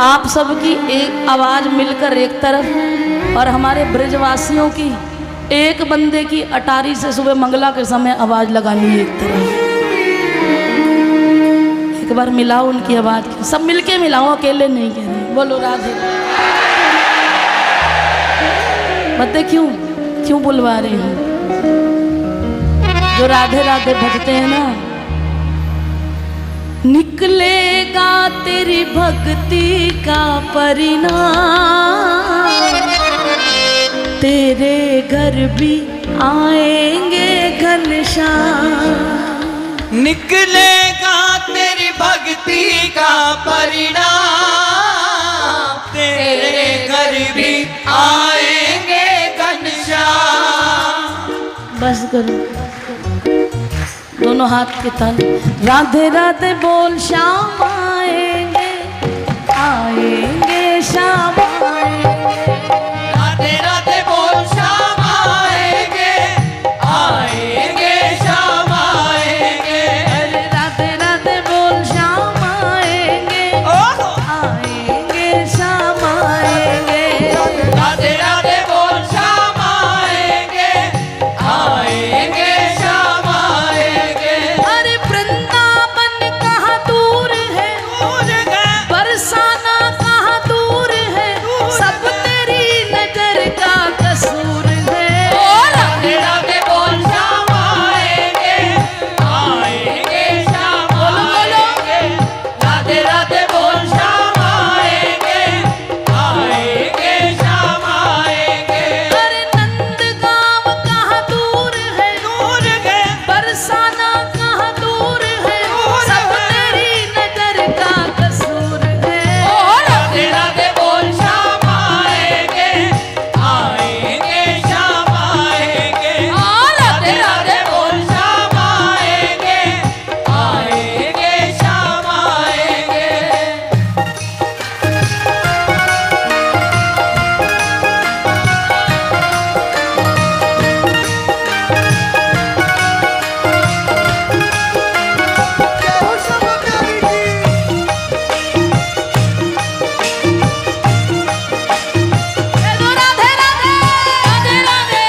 आप सबकी एक आवाज मिलकर एक तरफ और हमारे ब्रजवासियों की एक बंदे की अटारी से सुबह मंगला के समय आवाज लगानी है एक तरफ। एक बार मिलाओ उनकी आवाज, सब मिलके मिलाओ, अकेले नहीं कह रहे। बोलो राधे। बता क्यों बुलवा रही हूँ? जो राधे राधे भजते हैं ना, निकलेगा तेरी भक्ति का परिणाम, तेरे घर भी आएंगे घनश्याम। निकलेगा तेरी भक्ति का परिणाम, तेरे घर भी आएंगे घनश्याम। बस करो, दोनों हाथ के ताल। राधे राधे बोल, श्याम आएंगे, आएंगे श्याम आएंगे। राधे राधे बोल, श्याम आएंगे, आएंगे श्याम आएंगे। अरे राधे राधे बोल, श्याम आएंगे, आएंगे श्याम आएंगे। राधे राधे बोल, श्याम आएंगे, आएंगे श्याम आएंगे। अरे वृंदावन कहाँ दूर है, बरसाना कहाँ दूर है, सब तेरी नजर का कसूर है। राधे राधे बोल, श्याम आएंगे, आएंगे श्याम आएंगे। राधे राधे बोल, श्याम आएंगे, आएंगे श्याम आएंगे। अरे नंदगांव कहाँ दूर है, बरसाना कहाँ दूर है, सब तेरी नजर का कसूर है। राधे राधे बोल, श्याम आएंगे, आएंगे श्याम आएंगे। राधे राधे बोल, श्याम आएंगे, आएंगे श्याम आएंगे। बोलो राधे राधे, राधे राधे।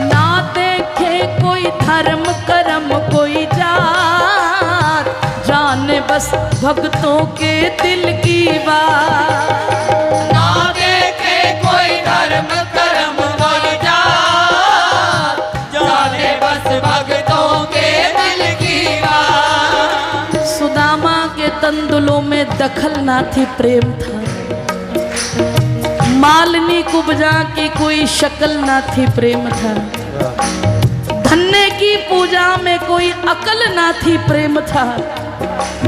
ना देखे कोई धर्म कर्म कोई जात, जाने बस भक्तों के दिल की बात। ना देखे कोई धर्म कर्म कोई जात, जाने बस भक्तों के दिल की बात। सुदामा के तंदुलों में दखल ना थी, प्रेम था। मालिनी कुब्जा की कोई शक्ल ना थी, प्रेम था। धन्य की पूजा में कोई अकल ना थी, प्रेम था।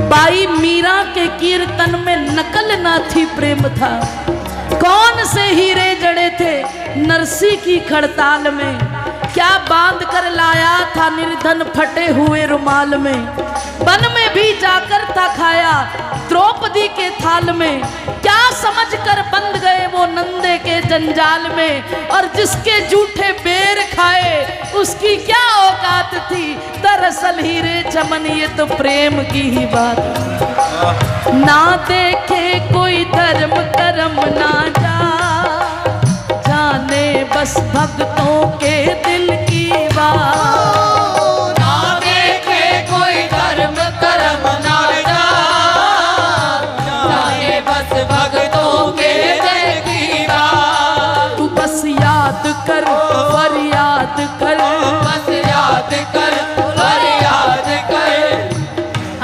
बाई मीरा के कीर्तन में नकल ना थी, प्रेम था। कौन से हीरे जड़े थे नरसी की खड़ताल में, क्या बांध कर लाया था निर्धन फटे हुए रुमाल में। वन में भी जाकर था खाया द्रौपदी के थाल में, क्या समझकर बंध गए वो नंदे के जंजाल में। और जिसके जूठे बेर खाए उसकी क्या औकात थी, दरअसल हीरे चमन ये तो प्रेम की ही बात। ना देखे कोई धर्म कर्म ना जाने बस भक्तों के दिल की बात। ना देखे कोई धर्म कर्म ना जाने बस भक्तों के दिल की बात। तू बस याद कर, फरियाद कर, बस याद कर, फरियाद कर।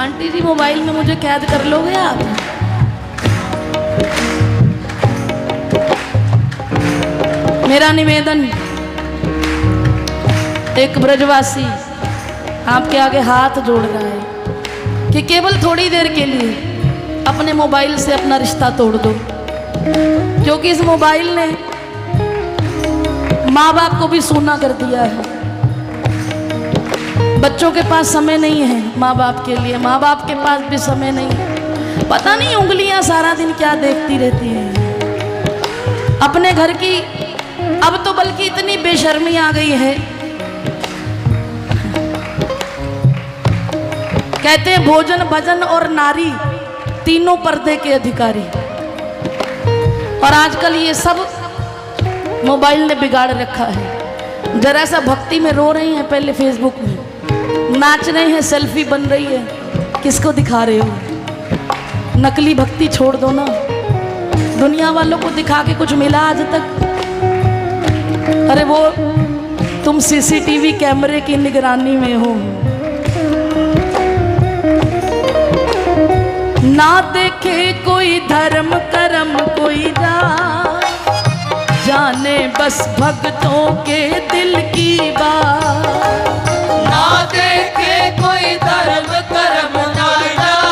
आंटी जी मोबाइल में मुझे कैद कर लोगे आप? मेरा निवेदन, एक ब्रजवासी आपके आगे हाथ जोड़ रहा है कि केवल थोड़ी देर के लिए अपने मोबाइल से अपना रिश्ता तोड़ दो, क्योंकि इस मोबाइल ने माँ बाप को भी सूना कर दिया है, बच्चों के पास समय नहीं है माँ बाप के लिए, माँ बाप के पास भी समय नहीं है। पता नहीं उंगलियां सारा दिन क्या देखती रहती हैं अपने घर की। अब तो बल्कि इतनी बेशर्मी आ गई है, कहते हैं भोजन भजन और नारी तीनों पर्दे के अधिकारी। और आजकल ये सब मोबाइल ने बिगाड़ रखा है। जरा सा भक्ति में रो रही हैं, पहले फेसबुक में नाच रहे हैं, सेल्फी बन रही है, किसको दिखा रहे हो? नकली भक्ति छोड़ दो ना। दुनिया वालों को दिखा के कुछ मिला आज तक? अरे वो तुम सीसीटीवी कैमरे की निगरानी में हो। ना देखे कोई धर्म कर्म कोई राह, जाने बस भक्तों के दिल की बात। ना देखे कोई धर्म कर्म कोई राह,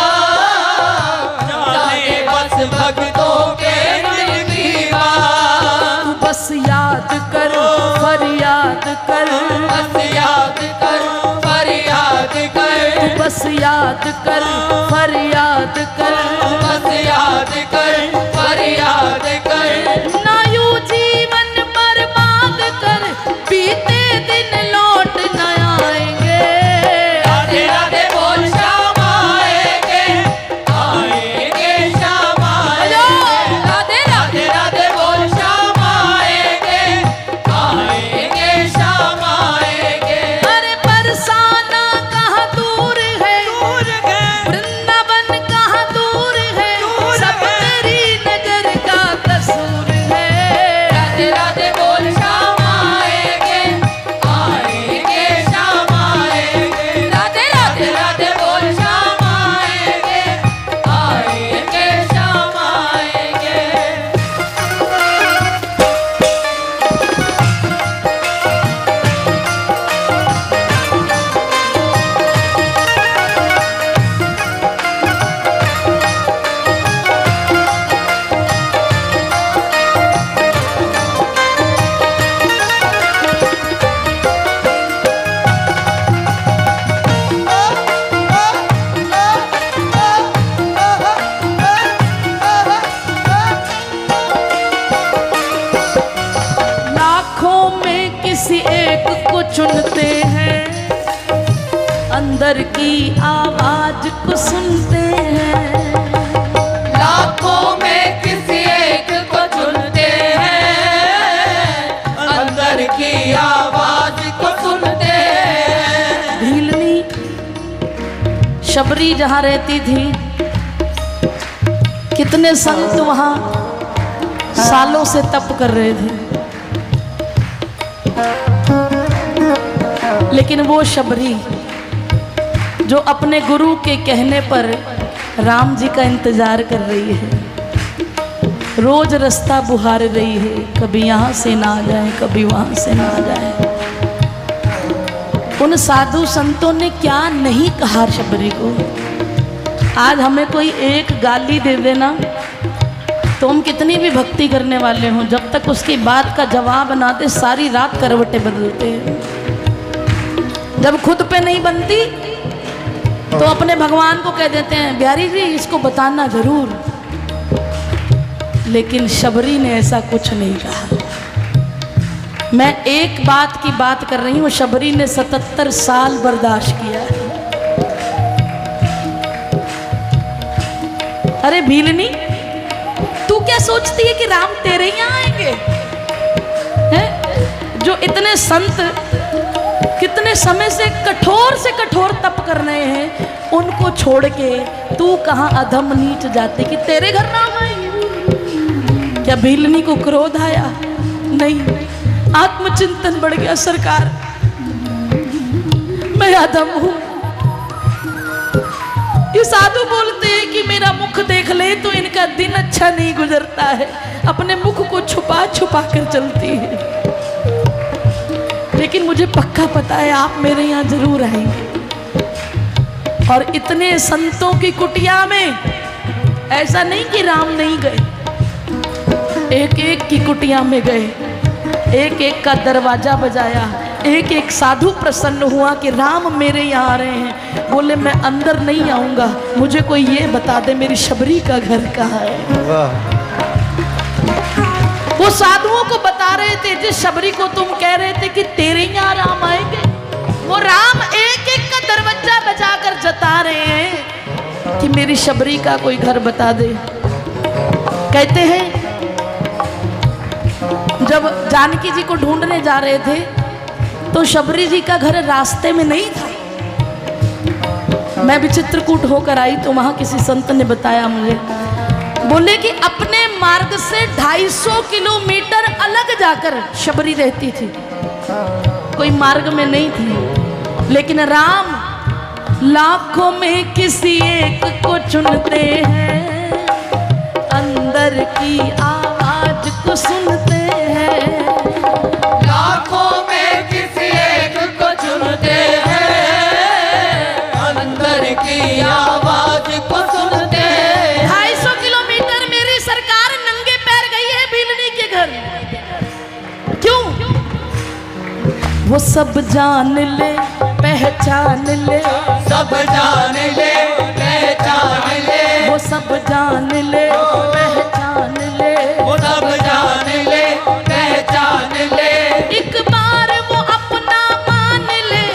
जाने बस भक्तों के दिल की बात। तू बस याद कर फरियाद कर, बस याद कर फरियाद कर, तू बस याद कर फरियाद कर, बस याद कर फरियाद कर। ना यूं जीवन बर्बाद कर, बीते दिन लौट न आएंगे। राधे राधे बोल श्याम आएंगे, आएंगे श्याम आएंगे। राधे राधे राधे बोल श्याम आएंगे, आएंगे श्याम आएंगे। अरे बरसाना कहाँ दूर है, वृंदावन कहाँ दूर है, सब तेरी नजर का कसूर है। राधे राधे बोल श्याम आएंगे, आएंगे श्याम आएंगे। राधे राधे राधे बोल श्याम आएंगे, आएंगे श्याम आएंगे। लाखों में किसी एक को चुनते हैं, अंदर की आवाज को सुनते हैं। लाखों में किसी एक को चुनते हैं, अंदर की आवाज को सुनते हैं। भीलनी शबरी जहाँ रहती थी, कितने संत वहाँ सालों से तप कर रहे थे, लेकिन वो शबरी जो अपने गुरु के कहने पर राम जी का इंतजार कर रही है, रोज रास्ता बुहार रही है, कभी यहाँ से ना आ जाए कभी वहाँ से ना आ जाए। उन साधु संतों ने क्या नहीं कहा शबरी को। आज हमें कोई एक गाली दे देना तो हम कितनी भी भक्ति करने वाले हों, जब तक उसकी बात का जवाब ना दे सारी रात करवटें बदलते हैं। जब खुद पे नहीं बनती तो अपने भगवान को कह देते हैं बिहारी जी इसको बताना जरूर। लेकिन शबरी ने ऐसा कुछ नहीं कहा। मैं एक बात की बात कर रही हूँ, शबरी ने 77 साल बर्दाश्त किया है। अरे भीलनी, तू क्या सोचती है कि राम तेरे यहाँ आएंगे? हैं? जो इतने संत कितने समय से कठोर तप कर रहे हैं, उनको छोड़ के तू कहाँ अधम नीच जाती कि तेरे घर राम आएंगे? क्या भीलनी को क्रोध आया? नहीं, आत्मचिंतन बढ़ गया। सरकार, मैं अधम हूं। ये साधु बोलते हैं कि मेरा मुख देख ले तो इनका दिन अच्छा नहीं गुजरता है, अपने मुख को छुपा छुपा कर चलती है। लेकिन मुझे पक्का पता है आप मेरे यहाँ जरूर आएंगे। और इतने संतों की कुटिया में ऐसा नहीं कि राम नहीं गए, एक एक की कुटिया में गए, एक एक का दरवाजा बजाया, एक एक साधु प्रसन्न हुआ कि राम मेरे यहाँ आ रहे हैं। बोले मैं अंदर नहीं आऊंगा, मुझे कोई ये बता दे मेरी शबरी का घर कहाँ है। वाह वो साधुओं को बता रहे थे जिस शबरी को तुम कह रहे थे कि तेरे यहाँ राम आएंगे, वो राम एक एक का दरवाजा बजाकर जता रहे हैं कि मेरी शबरी का कोई घर बता दे। कहते हैं जब जानकी जी को ढूंढने जा रहे थे तो शबरी जी का घर रास्ते में नहीं था। मैं भी चित्रकूट होकर आई तो वहां किसी संत ने बताया मुझे, बोले कि अपने मार्ग से 250 किलोमीटर अलग जाकर शबरी रहती थी, कोई मार्ग में नहीं थी। लेकिन राम लाखों में किसी एक को चुनते हैं, अंदर की आवाज को सुनते हैं। लाखों में किसी एक को चुनते हैं, अंदर की आवाज को सुनते हैं। 250 किलोमीटर मेरी सरकार नंगे पैर गई है भीलनी के घर। क्यों? वो सब जान ले पहचान ले, सब जान ले पहचान ले, वो सब जान ले पहचान ले, वो सब जान ले पहचान ले। एक बार वो अपना मान ले,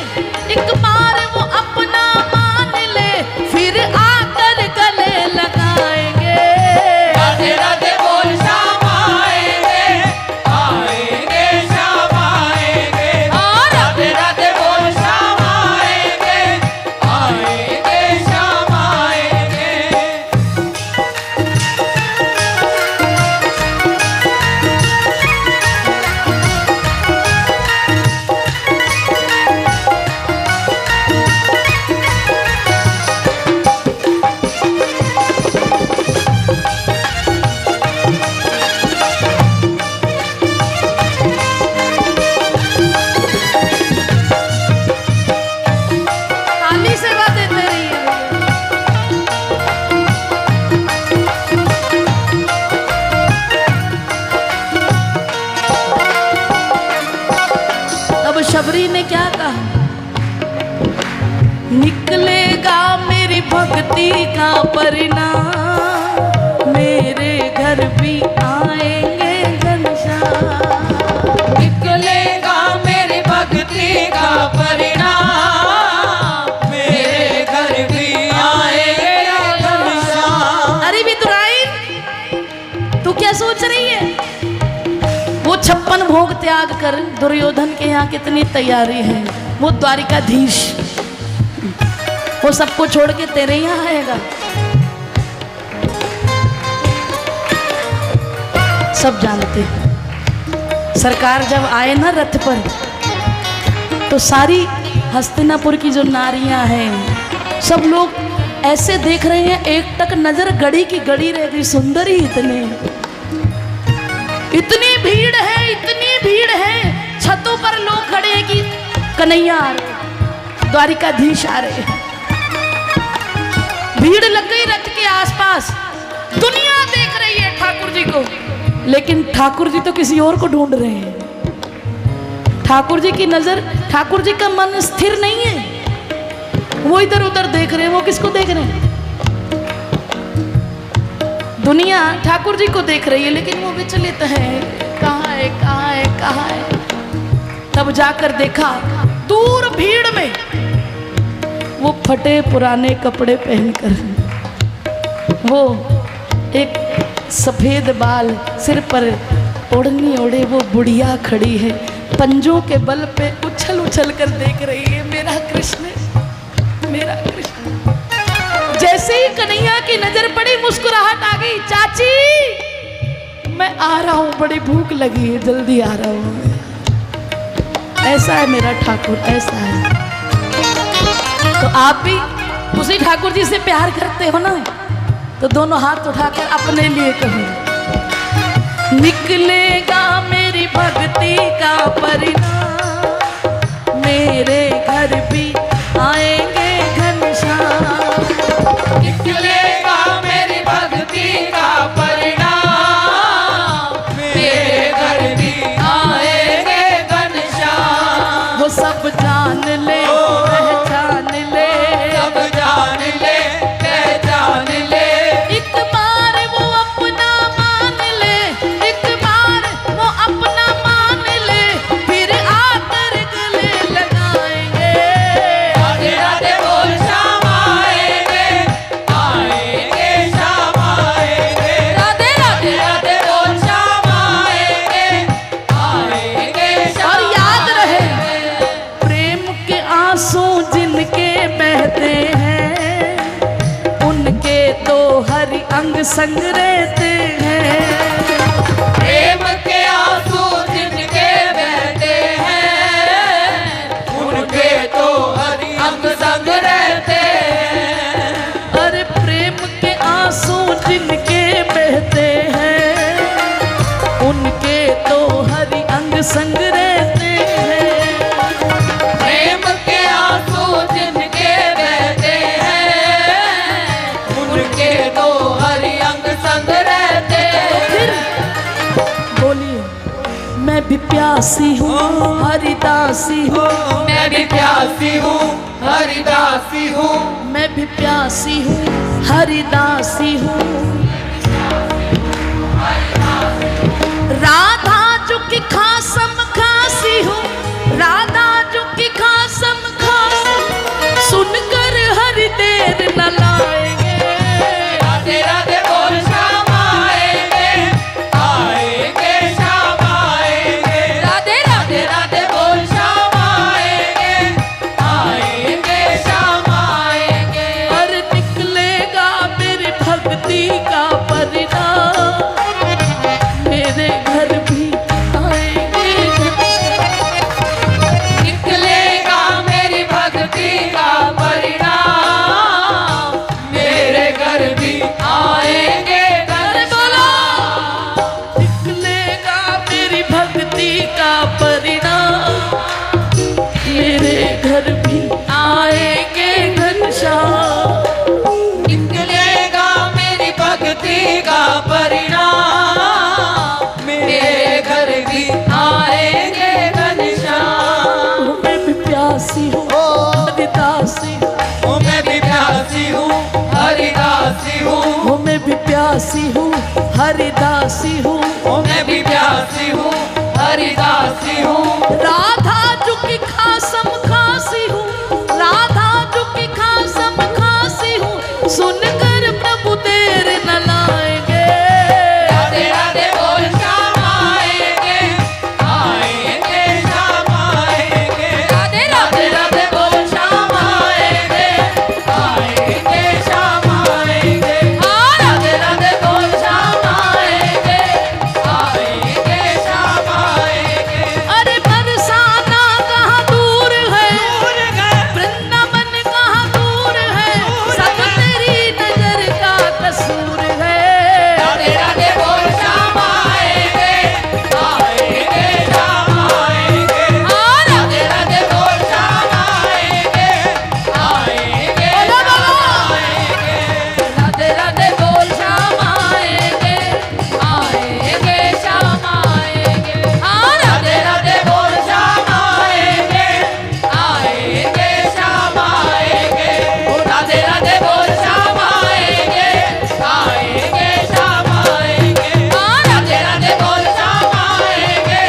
एक बार वो अपना मान ले, फिर आकर गले लगाएंगे। राधे राधे बोल श्याम आएंगे, आएंगे श्याम आएंगे। और राधे राधे बोल श्याम आएंगे, आएंगे श्याम आएंगे। ताली सेवा देते रहिए। अब शबरी ने क्या कहा? निकलेगा मेरी भक्ति का परिणाम, मेरे घर भी आएंगे घनश्याम। निकलेगा मेरी भक्ति का परिणाम, मेरे घर भी आएगा घनश्याम। अरे विदुराई, तू क्या सोच रही है? वो 56 भोग त्याग कर दुर्योधन के यहाँ कितनी तैयारी है। वो द्वारिकाधीश, वो सबको छोड़ के तेरे यहाँ आएगा। सब जानते हैं सरकार जब आए ना रथ पर, तो सारी हस्तिनापुर की जो नारियां हैं सब लोग ऐसे देख रहे हैं, एक टक नजर गड़ी की गड़ी रह गई। सुंदर ही इतनी भीड़ है, इतनी भीड़ है, छतों पर लोग खड़े हैं कि कन्हैया आ रहे, द्वारिकाधीश आ रहे। भीड़ लग गई रथ के आसपास, दुनिया देख रही है ठाकुर जी को, लेकिन ठाकुर जी तो किसी और को ढूंढ रहे हैं। ठाकुर जी की नजर, ठाकुर जी का मन स्थिर नहीं है, वो इधर उधर देख रहे हैं। वो किसको देख रहे हैं? दुनिया ठाकुर जी को देख रही है, लेकिन वो विचलित है, कहाँ है कहाँ है कहाँ है। तब जाकर देखा दूर भीड़ में वो फटे पुराने कपड़े पहनकर, वो एक सफेद बाल सिर पर ओढ़नी ओढ़े वो बुढ़िया खड़ी है, पंजों के बल पे उछल उछल कर देख रही है, मेरा कृष्ण मेरा कृष्ण। जैसे ही कन्हैया की नजर पड़ी मुस्कुराहट आ गई, चाची मैं आ रहा हूँ, बड़ी भूख लगी है, जल्दी आ रहा हूँ। ऐसा है मेरा ठाकुर, ऐसा है। तो आप भी उसी ठाकुर जी से प्यार करते हो ना, तो दोनों हाथ उठाकर अपने लिए कहो, निकलेगा मेरी भक्ति का परिणाम, मेरे घर भी आएंगे घनश्याम। निकलेगा मेरी भक्ति का परिणाम, मेरे घर भी आएंगे घनश्याम। वो संग रहते हैं। प्रेम के आंसू जिनके बहते हैं, उनके तो हरि अंग संग रहते हैं। अरे प्रेम के आंसू जिनके बहते हैं, उनके तो हरि अंग संग रहते हैं। प्रेम के आंसू जिनके बहते हैं, उनके तो हरि अंग संग रहते हैं। बोलिए, मैं भी प्यासी हूँ हरिदासी हूँ, मैं भी प्यासी हूँ हरिदासी हूँ, मैं भी प्यासी हूँ हरिदासी हूँ। राधा जो की खासम खासी हूँ, राधा जो की खासम खासी, सुनकर हरि देर न लाएंगे। राधे राधे बोल श्याम आएंगे, आएंगे श्याम आएंगे। राधे राधे राधे बोल श्याम आएंगे, आएंगे श्याम आएंगे। और निकलेगा मेरी भक्ति का परिणाम, मेरे घर भी आएंगे। निकलेगा मेरी भक्ति का परिणाम, मेरे घर भी आएंगे घनश्याम। निकलेगा मेरी भक्ति का परिणाम, मेरे घर भी आएंगे घनश्याम। निकलेगा मेरी भक्ति का परिणाम, मेरे घर भी आएंगे घनश्याम। मैं भी प्यासी हूँ हरिदासी हूँ, ओ मैं भी प्यासी हूँ हरिदासी हूँ, ओ मैं भी प्यासी हूँ हरिदासी हूँ। ओ मैं भी प्यासी हूँ हरिदासी हूँ। राधा जो की खासम खासी हूँ, राधा जो की खासम खासी हूँ, सुनकर प्रभु देर न लाएंगे। राधे राधे बोल श्याम आएंगे, आएंगे श्याम आएंगे। राधे राधे राधे बोल श्याम आएंगे, आएंगे श्याम आएंगे। हाँ राधे राधे बोल श्याम आएंगे, आएंगे श्याम आएंगे। अरे बरसाना कहाँ दूर है, वृंदावन कहाँ दूर है, सब तेरी नजर का कसूर है। राधे राधे बोल श्याम आएंगे, आएंगे श्याम आएंगे। हाँ राधे राधे बोल श्याम आएंगे, आएंगे श्याम आएंगे। राधे राधे बोल श्याम आएंगे, आएंगे श्याम आएंगे। हाँ राधे राधे बोल श्याम आएंगे, आएंगे श्याम आएंगे। राधे राधे बोल श्याम आएंगे, आएंगे श्याम आएंगे। हाँ राधे राधे बोल श्याम आएंगे,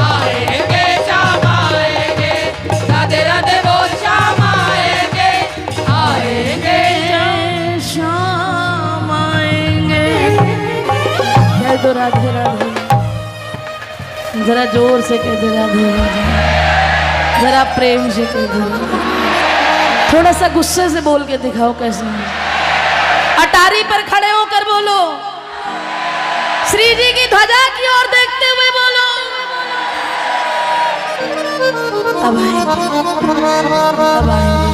आएंगे श्याम आएंगे। राधे राधे बोल श्याम आएंगे, आएंगे शाम आएंगे। कह दो राधे राधे, जरा जोर से कह दो राधे राधे, जरा प्रेम से कह दो। थोड़ा सा गुस्से से बोल के दिखाओ कैसे है। अटारी पर खड़े होकर बोलो, श्री जी की ध्वजा की ओर देखते हुए बोलो। अब आएंगे, अब आएंगे।